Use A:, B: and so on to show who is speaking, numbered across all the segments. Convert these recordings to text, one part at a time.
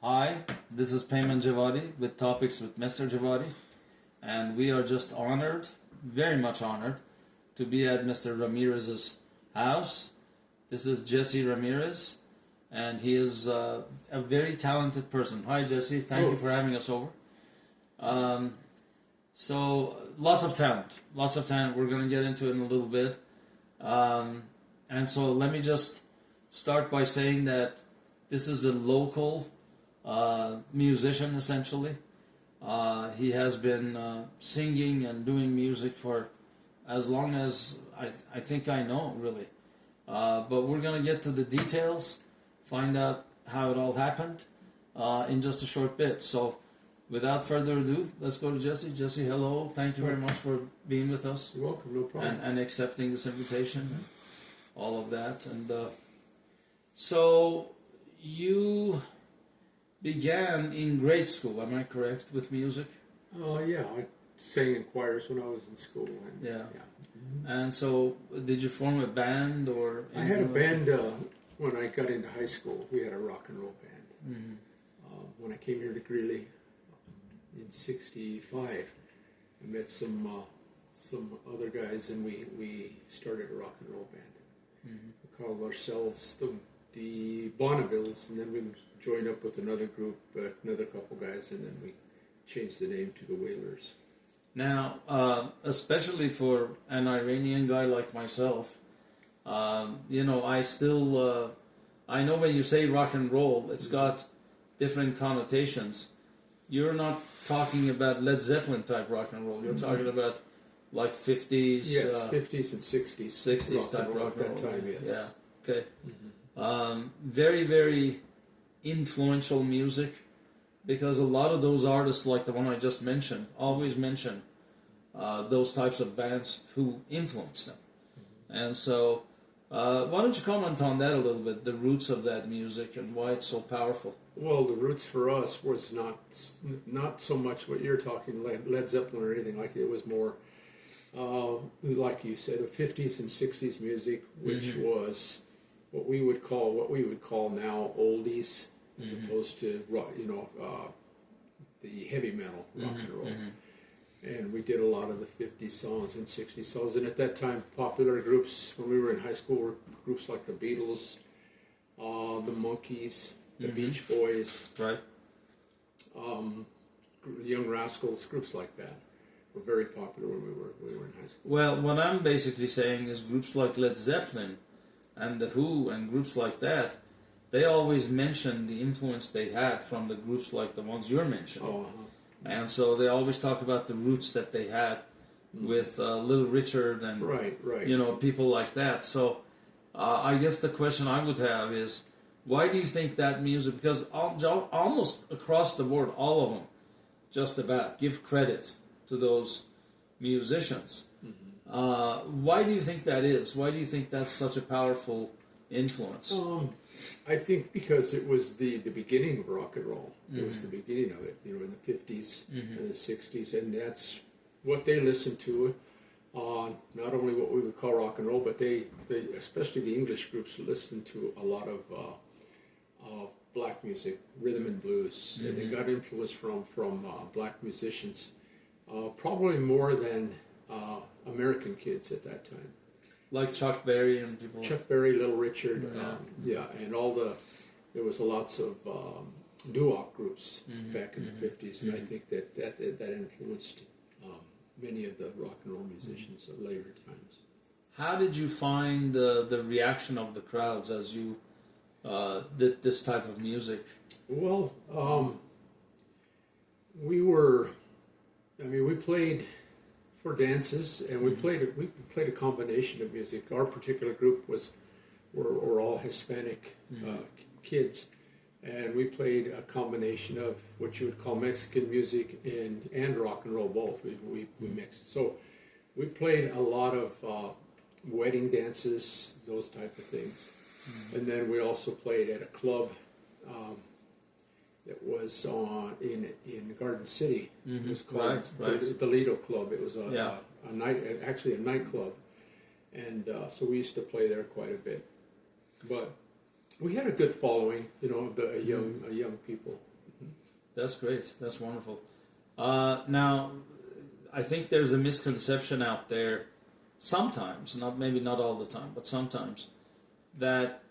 A: Hi, this is Payman Javadi with Topics with Mr. Javadi, and we are just honored, very much honored, to be at Mr. Ramirez's house. This is Jesse Ramirez, and he is a very talented person. Hi, Jesse. Thank you for having us over. So, lots of talent. Lots of talent. We're going to get into it in a little bit. And so, let me just start by saying that this is a local musician, essentially. He has been singing and doing music for as long as I think I know, really. But we're going to get to the details, find out how it all happened in just a short bit. So, without further ado, let's go to Jesse. Jesse, hello. Thank you very much for being with us.
B: You're welcome, no problem.
A: And accepting this invitation, all of that. And so, you began in grade school, am I correct, with music?
B: Oh, yeah, I sang in choirs when I was in school. And,
A: Yeah. And so, did you form a band or?
B: I had a band when I got into high school. We had a rock and roll band. When I came here to Greeley in '65, I met some other guys, and we started a rock and roll band. We called ourselves the Bonnevilles, and then we joined up with another group, another couple guys, and then we changed the name to the Wailers.
A: Now, especially for an Iranian guy like myself, I still, I know when you say rock and roll, it's got different connotations. You're not talking about Led Zeppelin type rock and roll. You're talking about like 50s.
B: Yes, 50s and 60s.
A: 60s type rock and roll.
B: At that time, yes.
A: Yeah, okay. Very, very influential music, because a lot of those artists, like the one I just mentioned, always mention those types of bands who influenced them. And so, why don't you comment on that a little bit, the roots of that music and why it's so powerful?
B: Well, the roots for us was not so much what you're talking, Led Zeppelin or anything like it. It was more, like you said, a 50s and 60s music, which was what we would call now oldies, as opposed to rock, the heavy metal rock and roll. And we did a lot of the 50s songs and 60s songs. And at that time, popular groups when we were in high school were groups like the Beatles, the Monkees, the Beach Boys,
A: Right.
B: Young Rascals, groups like that were very popular when we were in high school.
A: Well, what I'm basically saying is groups like Led Zeppelin and The Who and groups like that, they always mention the influence they had from the groups like the ones you're mentioning. And so they always talk about the roots that they had with Little Richard and
B: right.
A: People like that. So I guess the question I would have is, why do you think that music, because almost across the board, all of them just about give credit to those musicians. Why do you think that is? Why do you think that's such a powerful influence?
B: I think because it was the beginning of rock and roll. It was the beginning of it, in the 50s and the 60s, and that's what they listened to. Not only what we would call rock and roll, but they especially the English groups, listened to a lot of black music, rhythm and blues. And they got influence from black musicians, probably more than American kids at that time.
A: Like Chuck Berry and people.
B: Chuck Berry, Little Richard, and there was lots of doo-wop groups back in the 50s, and I think that influenced many of the rock and roll musicians of later times.
A: How did you find the reaction of the crowds as you did this type of music?
B: Well, we played for dances, and we played a combination of music. Our particular group were all Hispanic kids, and we played a combination of what you would call Mexican music and rock and roll both. We mixed. So we played a lot of wedding dances, those type of things, and then we also played at a club that was in Garden City. It was called the Lido Club. It was a nightclub, and so we used to play there quite a bit. But we had a good following, you know, the young people.
A: That's great. That's wonderful. Now, I think there's a misconception out there sometimes, maybe not all the time, but sometimes, that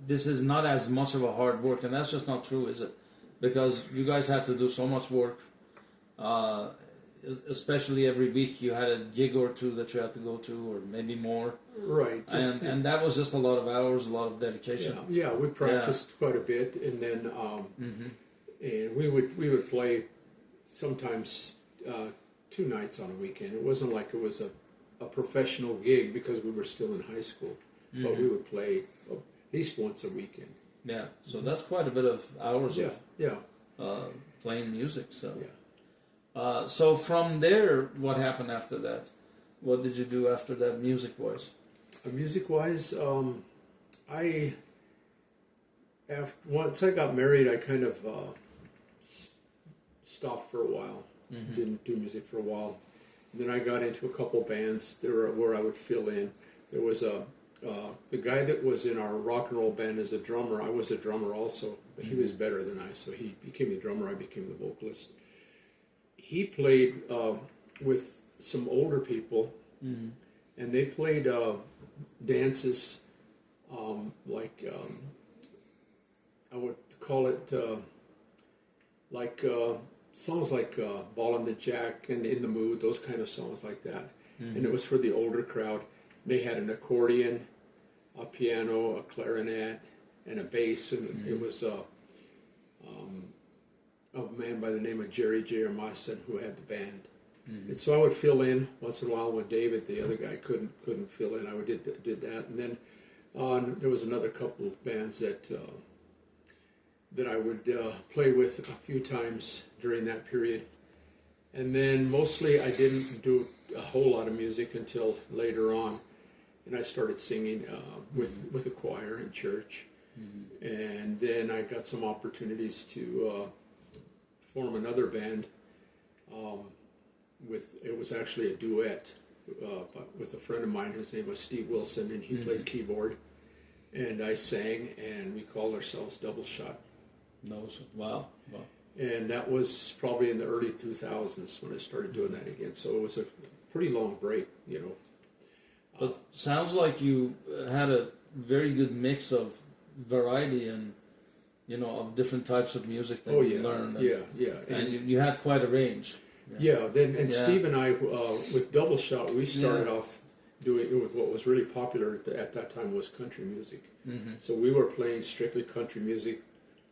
A: this is not as much of a hard work, and that's just not true, is it? Because you guys had to do so much work, especially every week you had a gig or two that you had to go to, or maybe more.
B: Right.
A: And that was just a lot of hours, a lot of dedication.
B: Yeah, we practiced quite a bit, and then and we would play sometimes 2 nights on a weekend. It wasn't like it was a professional gig because we were still in high school, but we would play at least once a weekend.
A: Yeah, so that's quite a bit of hours
B: Yeah.
A: of playing music. So,
B: Yeah.
A: so from there, what happened after that? What did you do after that, music-wise?
B: Music-wise, once I got married, I kind of stopped for a while. Didn't do music for a while. And then I got into a couple bands where I would fill in. There was the guy that was in our rock and roll band as a drummer. I was a drummer also, but he was better than I, so he became the drummer. I became the vocalist. He played with some older people, and they played dances like I would call it songs like Ball and the Jack and In the Mood, those kind of songs like that. And it was for the older crowd. They had an accordion, a piano, a clarinet, and a bass, and it was a man by the name of Jerry Jeremiah who had the band. And so I would fill in once in a while when David, the other guy, couldn't fill in. I did that, and then there was another couple of bands that I would play with a few times during that period. And then mostly I didn't do a whole lot of music until later on, and I started singing with a choir in church. And then I got some opportunities to form another band. It was actually a duet with a friend of mine whose name was Steve Wilson, and he played keyboard, and I sang, and we called ourselves Double Shot.
A: Wow.
B: And that was probably in the early 2000s when I started doing that again. So it was a pretty long break, you know.
A: But sounds like you had a very good mix of variety and, you know, of different types of music that you learned.
B: And
A: you had quite a range.
B: Steve and I, with Double Shot, we started off doing what was really popular at that time was country music. So we were playing strictly country music.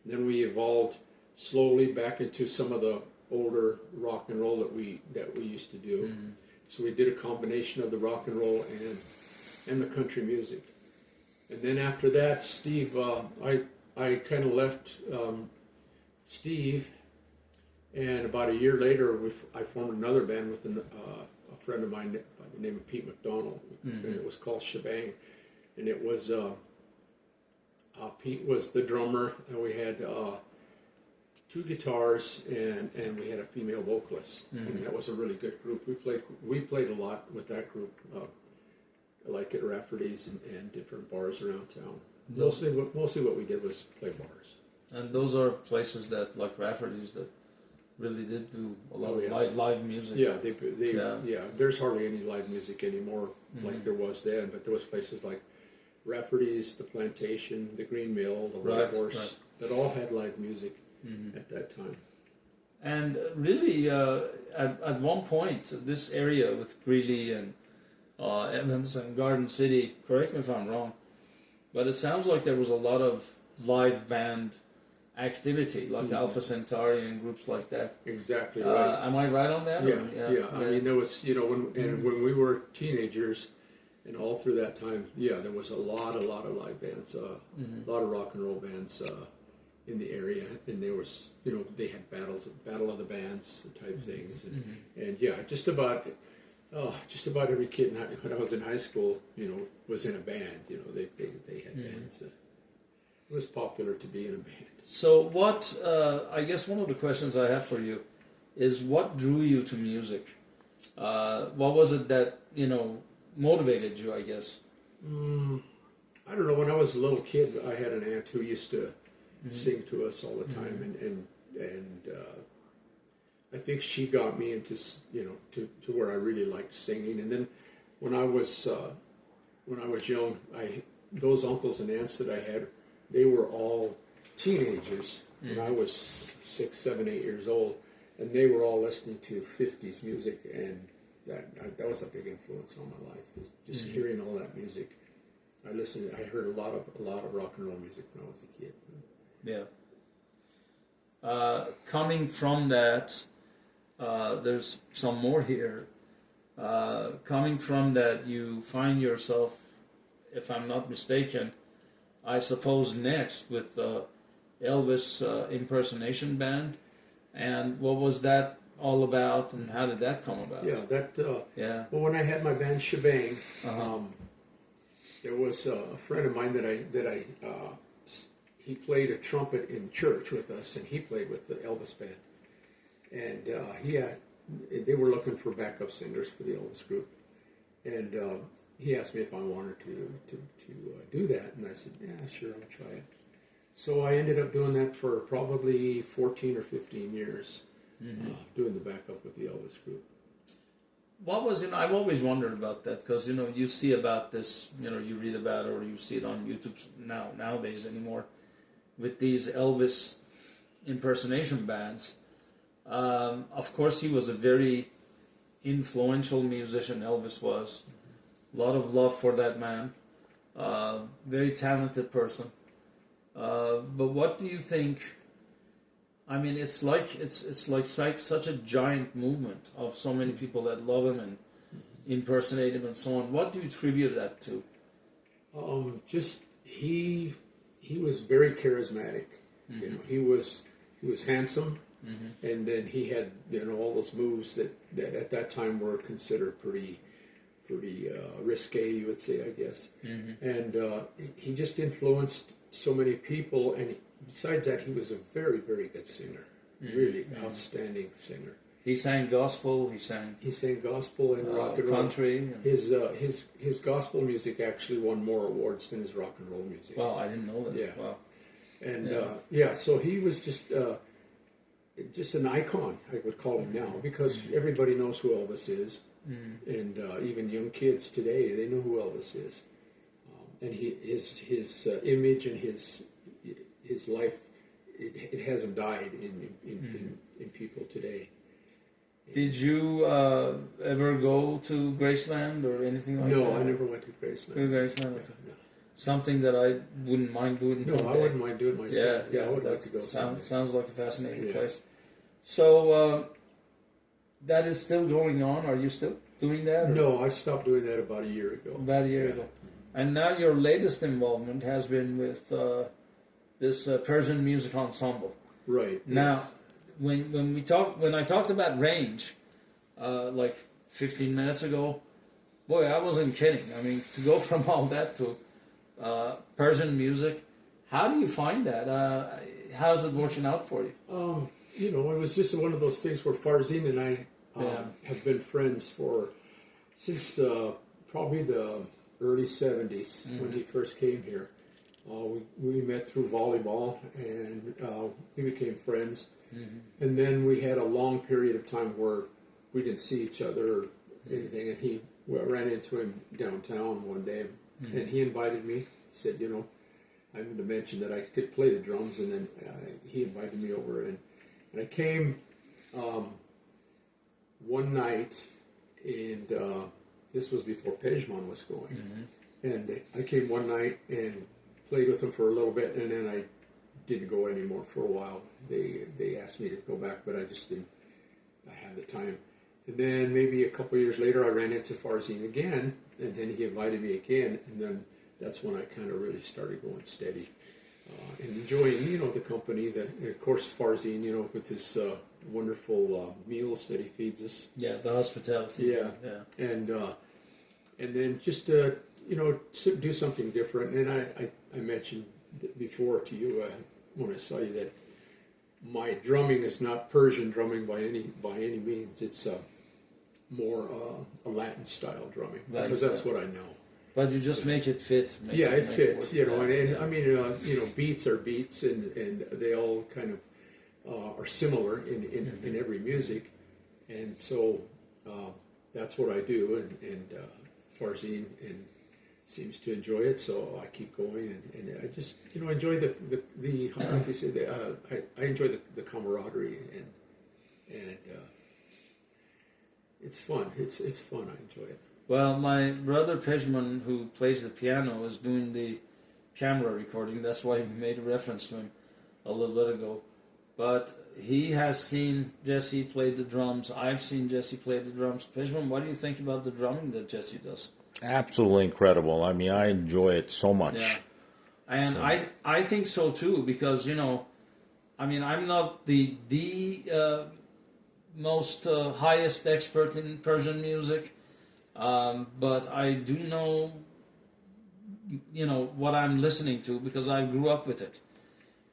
B: Then we evolved slowly back into some of the older rock and roll that we used to do. So we did a combination of the rock and roll and the country music. And then after that, Steve, I kind of left Steve, and about a year later, I formed another band with a friend of mine by the name of Pete McDonald, and it was called Shebang. And it was Pete was the drummer, and we had 2 guitars, and we had a female vocalist, and that was a really good group. We played a lot with that group, like at Rafferty's and different bars around town. Mostly what we did was play bars.
A: And those are places that, like Rafferty's, that really did do a lot of live music.
B: Yeah, there's hardly any live music anymore like there was then, but there was places like Rafferty's, the Plantation, the Green Mill, the White Horse, that all had live music at that time.
A: And really, at one point, this area with Greeley and Evans and Garden City, correct me if I'm wrong, but it sounds like there was a lot of live band activity, like Alpha Centauri and groups like that.
B: Exactly right.
A: Am I right on that?
B: Yeah. I mean, there was, you know, when we were teenagers, and all through that time, there was a lot of live bands, a lot of rock and roll bands in the area, and there was, you know, they had battle of the bands type things, and just about every kid when I was in high school, you know, was in a band. You know, they had bands. It was popular to be in a band.
A: So what? I guess one of the questions I have for you is, what drew you to music? What was it that, you know, motivated you, I guess?
B: I don't know. When I was a little kid, I had an aunt who used to sing to us all the time, and I think she got me into to where I really liked singing. And then when I was young, those uncles and aunts that I had, they were all teenagers when I was 6, 7, 8 years old, and they were all listening to 50s music, and that was a big influence on my life. Just hearing all that music. I heard a lot of rock and roll music when I was a kid.
A: Yeah. Coming from that, there's some more here. Coming from that, you find yourself, if I'm not mistaken, I suppose next with the Elvis impersonation band. And what was that all about, and how did that come about?
B: Yeah, Well, when I had my band Shebang, there was a friend of mine that he played a trumpet in church with us, and he played with the Elvis band. And they were looking for backup singers for the Elvis group, and he asked me if I wanted to do that, and I said, yeah, sure, I'll try it. So I ended up doing that for probably 14 or 15 years, doing the backup with the Elvis group.
A: What was it? I've always wondered about that, because you see about this, you read about it or you see it on YouTube nowadays anymore, with these Elvis impersonation bands. Of course, he was a very influential musician. Elvis was. A lot of love for that man. Very talented person. But what do you think? I mean, it's like such a giant movement of so many people that love him and impersonate him and so on. What do you attribute that to?
B: Just he was very charismatic. He was handsome, and then he had all those moves that at that time were considered pretty risque, you would say, I guess. And he just influenced so many people, and besides that, he was a very, very good singer. Really outstanding singer.
A: He sang gospel. He sang
B: gospel and rock and roll.
A: Country.
B: His gospel music actually won more awards than his rock and roll music.
A: Wow, I didn't know that.
B: Yeah.
A: Wow.
B: And so he was just an icon, I would call him now, because everybody knows who Elvis is, and even young kids today, they know who Elvis is, and his image and his life, it hasn't died in people today.
A: Did you ever go to Graceland or anything like that?
B: No, I never went to Graceland.
A: Graceland, okay. Something that I wouldn't mind doing.
B: No, I wouldn't mind doing it myself.
A: Yeah,
B: I would like to go.
A: Sounds like a fascinating place. So that is still going on. Are you still doing that? Or?
B: No, I stopped doing that about a year ago.
A: About a year ago. And now your latest involvement has been with this Persian music ensemble.
B: Right.
A: Now,
B: yes.
A: when I talked about range, like 15 minutes ago, boy, I wasn't kidding. I mean, to go from all that to Persian music, how do you find that? How's it working out for you?
B: It was just one of those things where Farzin and I have been friends since probably the early 70s when he first came here. We met through volleyball, and we became friends. And then we had a long period of time where we didn't see each other or anything, and I ran into him downtown one day, and he invited me. He said, I wanted to mention that I could play the drums, and then he invited me over, and I came one night, and this was before Pejman was going, and I came one night and played with him for a little bit, and then I didn't go anymore for a while. They asked me to go back, but I just didn't have the time. And then maybe a couple of years later, I ran into Farzin again, and then he invited me again, and then that's when I kind of really started going steady and enjoying, the company. Of course, Farzin, with his wonderful meals that he feeds us.
A: Yeah, the hospitality.
B: Yeah. And then just do something different. And I mentioned before to you when I saw you that my drumming is not Persian drumming by any means. It's more a Latin style drumming, because that's what I know.
A: But you just make it fit.
B: Yeah, it
A: make
B: fits,
A: work.
B: you know, and
A: Yeah.
B: I mean, beats are beats, and they all kind of are similar in every music, and so that's what I do, and Farzine and seems to enjoy it, so I keep going, and I just enjoy the like you said, I enjoy the camaraderie, and it's fun. It's fun. I enjoy it.
A: Well, my brother Pejman, who plays the piano, is doing the camera recording. That's why we made a reference to him a little bit ago. But he has seen Jesse play the drums. I've seen Jesse play the drums. Pejman, what do you think about the drumming that Jesse does?
C: Absolutely incredible. I mean, I enjoy it so much.
A: Yeah. And
C: So-
A: I think so too, because, I mean, I'm not the most highest expert in Persian music, but I do know, what I'm listening to because I grew up with it.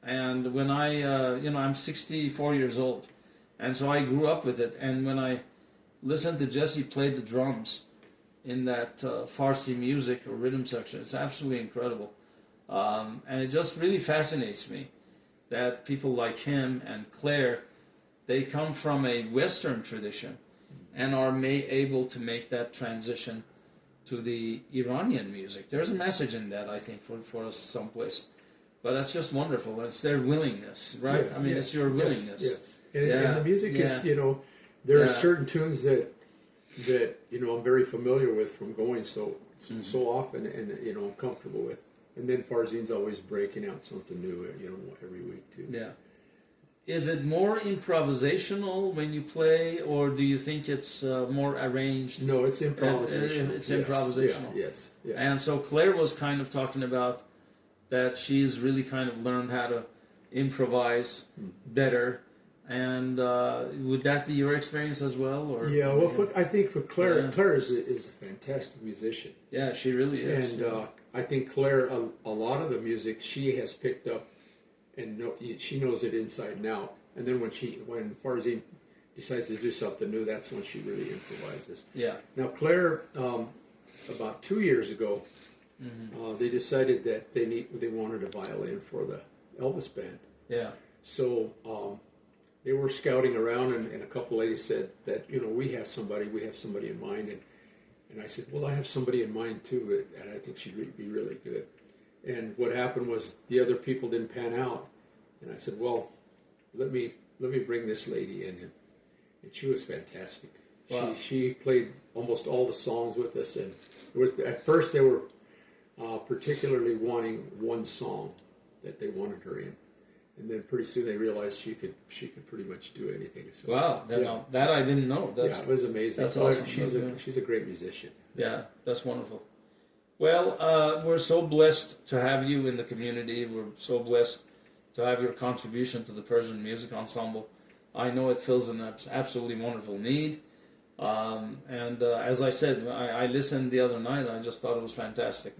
A: And when I'm 64 years old, and so I grew up with it. And when I listened to Jesse play the drums in that Farsi music or rhythm section, it's absolutely incredible. And it just really fascinates me that people like him and Claire, they come from a Western tradition and are able to make that transition to the Iranian music. There's a message in that, I think, for us someplace. But that's just wonderful. It's their willingness, right?
B: Yeah,
A: I mean,
B: yes,
A: it's your willingness.
B: Yes. And,
A: Yeah,
B: and the music is,
A: yeah.
B: there are
A: Yeah.
B: certain tunes that I'm very familiar with from going so often, and I'm comfortable with. And then Farzine's always breaking out something new, every week too.
A: Yeah. Is it more improvisational when you play, or do you think it's more arranged?
B: No, it's improvisational.
A: It's
B: Yes,
A: improvisational.
B: Yeah, yes. Yeah.
A: And so Claire was kind of talking about that she's really kind of learned how to improvise better. And would that be your experience as well? Or
B: Yeah, well, I think for Claire,
A: Yeah.
B: Claire is a fantastic musician.
A: Yeah, she really is.
B: And I think Claire, a lot of the music she has picked up, and she knows it inside and out. And then when Farzine decides to do something new, that's when she really improvises.
A: Yeah.
B: Now Claire, about 2 years ago, they decided that they wanted a violin for the Elvis band.
A: Yeah.
B: So they were scouting around, and a couple ladies said that we have somebody in mind, and I said, well, I have somebody in mind too, and I think she'd be really good. And what happened was the other people didn't pan out, and I said, well, let me bring this lady in, and she was fantastic.
A: Wow.
B: She played almost all the songs with us, and at first they were particularly wanting one song that they wanted her in. And then pretty soon they realized she could pretty much do anything. So,
A: Wow.
B: yeah.
A: That I didn't know.
B: Yeah, it was amazing.
A: That's awesome.
B: She's a great musician.
A: Yeah, that's wonderful. Well, we're so blessed to have you in the community. We're so blessed to have your contribution to the Persian Music Ensemble. I know it fills an absolutely wonderful need. And as I said, I listened the other night and I just thought it was fantastic.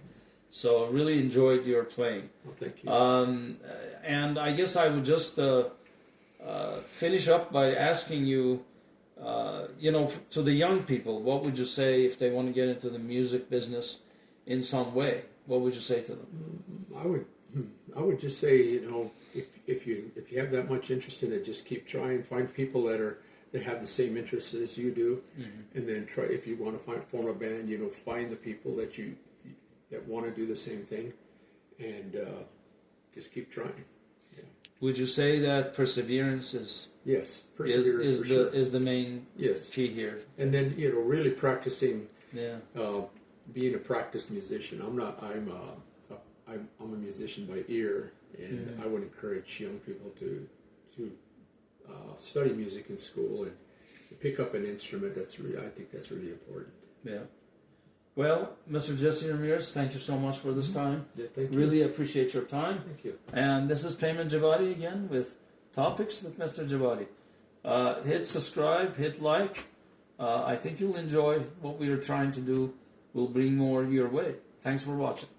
A: So I really enjoyed your playing.
B: Well, thank you.
A: And I guess I would just finish up by asking you, to the young people, what would you say if they want to get into the music business in some way? What would you say to them?
B: I would just say, if you have that much interest in it, just keep trying. Find people that have the same interests as you do, and then try. If you want to form a band, find the people that want to do the same thing, and just keep trying. Yeah.
A: Would you say that perseverance
B: Yes, perseverance
A: is
B: for sure.
A: is the main
B: Yes,
A: key here?
B: and then really practicing.
A: Yeah.
B: Being a practiced musician, I'm a musician by ear, and I would encourage young people to study music in school and to pick up an instrument. I think that's really important.
A: Yeah. Well, Mr. Jesse Ramirez, thank you so much for this time.
B: Yeah, thank you.
A: Really appreciate your time.
B: Thank you.
A: And this is Payman Javadi again with Topics with Mr. Javadi. Hit subscribe, hit like. I think you'll enjoy what we are trying to do. We'll bring more your way. Thanks for watching.